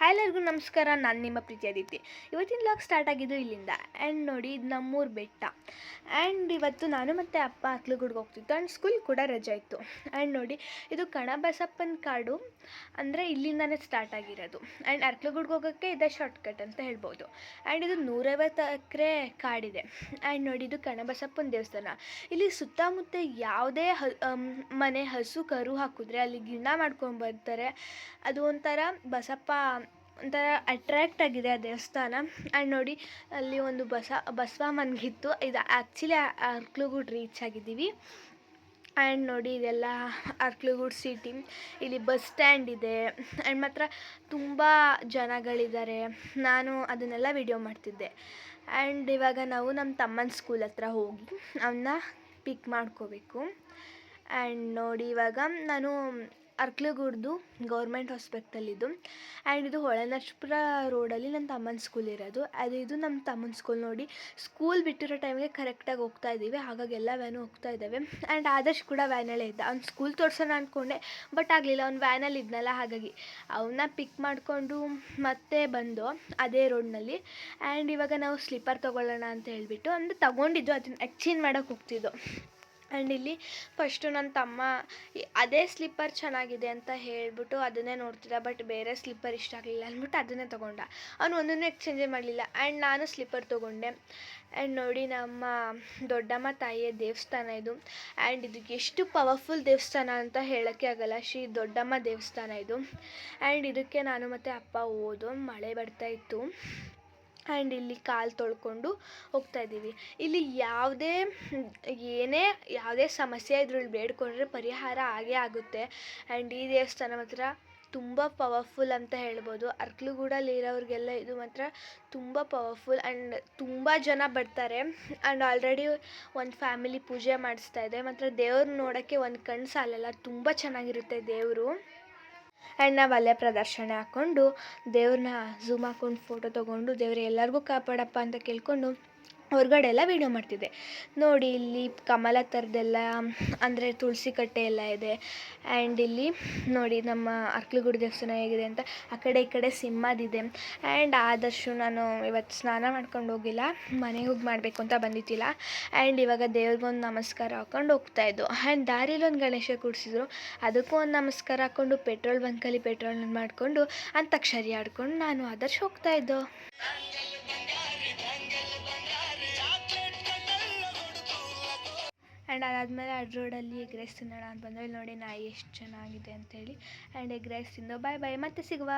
Hi ಎಲ್ಲರಿಗೂ ನಮಸ್ಕಾರ. ನಾನು ನಿಮ್ಮ ಪ್ರೀತಿ ಅದಿತಿ. ಇವತ್ತಿನ ಲಾಗ್ ಸ್ಟಾರ್ಟ್ ಆಗಿದ್ದು ಇಲ್ಲಿಂದ. ಆ್ಯಂಡ್ ನೋಡಿ, ಇದು ನಮ್ಮೂರು ಬೆಟ್ಟ. ಆ್ಯಂಡ್ ಇವತ್ತು ನಾನು ಮತ್ತು ಅಪ್ಪ ಅಕ್ಲುಗುಡ್ಗೆ ಹೋಗ್ತಿತ್ತು. ಆ್ಯಂಡ್ ಸ್ಕೂಲ್ ಕೂಡ ರಜೆ ಇತ್ತು. ಆ್ಯಂಡ್ ನೋಡಿ, ಇದು ಕಣಬಸಪ್ಪನ ಕಾಡು, ಅಂದರೆ ಇಲ್ಲಿಂದನೇ ಸ್ಟಾರ್ಟ್ ಆಗಿರೋದು. ಆ್ಯಂಡ್ ಅರ್ಕಲಗೂಡ್ಗೆ ಹೋಗೋಕ್ಕೆ ಇದೇ ಶಾರ್ಟ್ಕಟ್ ಅಂತ ಹೇಳ್ಬೋದು. ಆ್ಯಂಡ್ ಇದು 150 ಎಕರೆ ಕಾಡಿದೆ. ಆ್ಯಂಡ್ ನೋಡಿ, ಇದು ಕಣಬಸಪ್ಪನ ದೇವಸ್ಥಾನ. ಇಲ್ಲಿ ಸುತ್ತಮುತ್ತ ಯಾವುದೇ ಮನೆ ಹಸು ಕರು ಹಾಕಿದ್ರೆ ಅಲ್ಲಿ ಗಿಣ ಮಾಡ್ಕೊಂಡು ಬರ್ತಾರೆ. ಅದು ಒಂಥರ ಬಸಪ್ಪ ಒಂಥರ ಅಟ್ರ್ಯಾಕ್ಟ್ ಆಗಿದೆ ಆ ದೇವಸ್ಥಾನ. ಆ್ಯಂಡ್ ನೋಡಿ, ಅಲ್ಲಿ ಒಂದು ಬಸವ ಮನ್ಗಿತ್ತು. ಇದು ಆ್ಯಕ್ಚುಲಿ ಅರ್ಕಲಗೂಡು ರೀಚ್ ಆಗಿದ್ದೀವಿ. ಆ್ಯಂಡ್ ನೋಡಿ, ಇದೆಲ್ಲ ಅರ್ಕಲಗೂಡು ಸಿಟಿ. ಇಲ್ಲಿ ಬಸ್ ಸ್ಟ್ಯಾಂಡ್ ಇದೆ. ಆ್ಯಂಡ್ ಮಾತ್ರ ತುಂಬ ಜನಗಳಿದ್ದಾರೆ. ನಾನು ಅದನ್ನೆಲ್ಲ ವಿಡಿಯೋ ಮಾಡ್ತಿದ್ದೆ. ಆ್ಯಂಡ್ ಇವಾಗ ನಾವು ನಮ್ಮ ತಮ್ಮನ ಸ್ಕೂಲ್ ಹತ್ರ ಹೋಗಿ ಅವನ್ನ ಪಿಕ್ ಮಾಡ್ಕೋಬೇಕು. ಆ್ಯಂಡ್ ನೋಡಿ, ಇವಾಗ ನಾನು ಅರ್ಕಲಗೂಡ್ದು ಗೌರ್ಮೆಂಟ್ ಹಾಸ್ಪಿಟಲಿದ್ದು. ಆ್ಯಂಡ್ ಇದು ಹೊಳೆನರಸೀಪುರ ರೋಡಲ್ಲಿ ನನ್ನ ತಮ್ಮನ ಸ್ಕೂಲ್ ಇರೋದು. ಇದು ನಮ್ಮ ತಮ್ಮನ ಸ್ಕೂಲ್. ನೋಡಿ, ಸ್ಕೂಲ್ ಬಿಟ್ಟಿರೋ ಟೈಮಿಗೆ ಕರೆಕ್ಟಾಗಿ ಹೋಗ್ತಾ ಇದ್ದೀವಿ. ಹಾಗಾಗಿ ಎಲ್ಲ ವ್ಯಾನು ಹೋಗ್ತಾ ಇದ್ದಾವೆ. ಆ್ಯಂಡ್ ಆದರ್ಶ್ ಕೂಡ ವ್ಯಾನಲ್ಲೇ ಇದ್ದ. ಅವ್ನು ಸ್ಕೂಲ್ ತೋರಿಸೋಣ ಅಂದ್ಕೊಂಡೆ, ಬಟ್ ಆಗಲಿಲ್ಲ. ಅವ್ನು ವ್ಯಾನಲ್ಲಿ ಇದ್ನಲ್ಲ, ಹಾಗಾಗಿ ಅವನ್ನ ಪಿಕ್ ಮಾಡಿಕೊಂಡು ಮತ್ತೆ ಬಂದು ಅದೇ ರೋಡ್ನಲ್ಲಿ. ಆ್ಯಂಡ್ ಇವಾಗ ನಾವು ಸ್ಲಿಪ್ಪರ್ ತೊಗೊಳ್ಳೋಣ ಅಂತ ಹೇಳಿಬಿಟ್ಟು ಅಂದರೆ ತೊಗೊಂಡಿದ್ದು, ಅದನ್ನು ಎಕ್ಸ್ಚೇಂಜ್ ಮಾಡೋಕ್ಕೆ ಹೋಗ್ತಿದ್ದು. ಆ್ಯಂಡ್ ಇಲ್ಲಿ ಫಸ್ಟು ನನ್ನ ತಮ್ಮ ಅದೇ ಸ್ಲಿಪ್ಪರ್ ಚೆನ್ನಾಗಿದೆ ಅಂತ ಹೇಳಿಬಿಟ್ಟು ಅದನ್ನೇ ನೋಡ್ತಿದ್ದ. ಬಟ್ ಬೇರೆ ಸ್ಲಿಪ್ಪರ್ ಇಷ್ಟ ಆಗಲಿಲ್ಲ ಅಂದ್ಬಿಟ್ಟು ಅದನ್ನೇ ತೊಗೊಂಡ. ಅವನು ಒಂದನ್ನು ಎಕ್ಸ್ಚೇಂಜೇ ಮಾಡಲಿಲ್ಲ. ಆ್ಯಂಡ್ ನಾನು ಸ್ಲಿಪ್ಪರ್ ತೊಗೊಂಡೆ. ಆ್ಯಂಡ್ ನೋಡಿ, ನಮ್ಮ ದೊಡ್ಡಮ್ಮ ತಾಯಿಯ ದೇವಸ್ಥಾನ ಇದು. ಆ್ಯಂಡ್ ಇದು ಎಷ್ಟು ಪವರ್ಫುಲ್ ದೇವಸ್ಥಾನ ಅಂತ ಹೇಳೋಕ್ಕೆ ಆಗಲ್ಲ. ಶ್ರೀ ದೊಡ್ಡಮ್ಮ ದೇವಸ್ಥಾನ ಇದು. ಆ್ಯಂಡ್ ಇದಕ್ಕೆ ನಾನು ಮತ್ತು ಅಪ್ಪ ಹೋದೋ, ಮಳೆ ಬರ್ತಾಯಿತ್ತು. ಆ್ಯಂಡ್ ಇಲ್ಲಿ ಕಾಲು ತೊಳ್ಕೊಂಡು ಹೋಗ್ತಾಯಿದ್ದೀವಿ. ಇಲ್ಲಿ ಯಾವುದೇ ಸಮಸ್ಯೆ ಇದ್ರೂ ಇಲ್ಲಿ ಬೇಡ್ಕೊಂಡ್ರೆ ಪರಿಹಾರ ಆಗೇ ಆಗುತ್ತೆ. ಆ್ಯಂಡ್ ಈ ದೇವಸ್ಥಾನ ಮಾತ್ರ ತುಂಬ ಪವರ್ಫುಲ್ ಅಂತ ಹೇಳ್ಬೋದು. ಅರ್ಕಲಗೂಡಲ್ಲಿ ಇರೋರಿಗೆಲ್ಲ ಇದು ಮಾತ್ರ ತುಂಬ ಪವರ್ಫುಲ್. ಆ್ಯಂಡ್ ತುಂಬ ಜನ ಬರ್ತಾರೆ. ಆ್ಯಂಡ್ ಆಲ್ರೆಡಿ ಒಂದು ಫ್ಯಾಮಿಲಿ ಪೂಜೆ ಮಾಡಿಸ್ತಾ ಇದೆ. ಮಾತ್ರ ದೇವ್ರು ನೋಡೋಕ್ಕೆ ಒಂದು ಕಣ್ಣು ಸಾಲಲ್ಲ, ತುಂಬ ಚೆನ್ನಾಗಿರುತ್ತೆ ದೇವರು. ಆ್ಯಂಡ್ ನಾವು ಅಲ್ಲೇ ಪ್ರದರ್ಶನ ಹಾಕ್ಕೊಂಡು ದೇವ್ರನ್ನ ಝೂಮ್ ಹಾಕ್ಕೊಂಡು ಫೋಟೋ ತೊಗೊಂಡು ದೇವ್ರು ಎಲ್ಲರಿಗೂ ಕಾಪಾಡಪ್ಪ ಅಂತ ಕೇಳ್ಕೊಂಡು ಹೊರಗಡೆ ಎಲ್ಲ ವೀಡಿಯೋ ಮಾಡ್ತಿದ್ದೆ. ನೋಡಿ, ಇಲ್ಲಿ ಕಮಲ ಥರದ್ದೆಲ್ಲ ಅಂದರೆ ತುಳಸಿ ಕಟ್ಟೆ ಎಲ್ಲ ಇದೆ. ಆ್ಯಂಡ್ ಇಲ್ಲಿ ನೋಡಿ ನಮ್ಮ ಅರ್ಕಲಗೂಡು ದೇವಸ್ಥಾನ ಹೇಗಿದೆ ಅಂತ. ಆ ಕಡೆ ಈ ಕಡೆ ಸಿಂಹದಿದೆ. ಆ್ಯಂಡ್ ಆದರ್ಶು ನಾನು ಇವತ್ತು ಸ್ನಾನ ಮಾಡ್ಕೊಂಡು ಹೋಗಿಲ್ಲ, ಮನೆಗೆ ಹೋಗಿ ಮಾಡಬೇಕು ಅಂತ ಬಂದಿದ್ದಿಲ್ಲ. ಆ್ಯಂಡ್ ಇವಾಗ ದೇವ್ರಿಗೊಂದು ನಮಸ್ಕಾರ ಹಾಕ್ಕೊಂಡು ಹೋಗ್ತಾಯಿದ್ದು. ಆ್ಯಂಡ್ ದಾರಿಲಿ ಒಂದು ಗಣೇಶ ಕೂಡಿಸಿದ್ರು, ಅದಕ್ಕೂ ಒಂದು ನಮಸ್ಕಾರ ಹಾಕ್ಕೊಂಡು ಪೆಟ್ರೋಲ್ ಬಂಕಲ್ಲಿ ಪೆಟ್ರೋಲ್ ಮಾಡಿಕೊಂಡು ಅಂತಾಕ್ಷರಿ ಆಡ್ಕೊಂಡು ನಾನು ಆದರ್ಶ್ ಹೋಗ್ತಾಯಿದ್ದು. ಆ್ಯಂಡ್ ಅದಾದಮೇಲೆ ಅಡ್ ರೋಡಲ್ಲಿ ಎಗ್ ರೈಸ್ ತಿನ್ನೋಣ ಅಂತ ಬಂದರೆ ಇಲ್ಲಿ ನೋಡಿ ನಾಯಿ ಎಷ್ಟು ಚೆನ್ನಾಗಿದೆ ಅಂತೇಳಿ. ಆ್ಯಂಡ್ ಎಗ್ ರೈಸ್ ತಿಂದು ಬಾಯ್ ಬಾಯ್, ಮತ್ತೆ ಸಿಗುವ.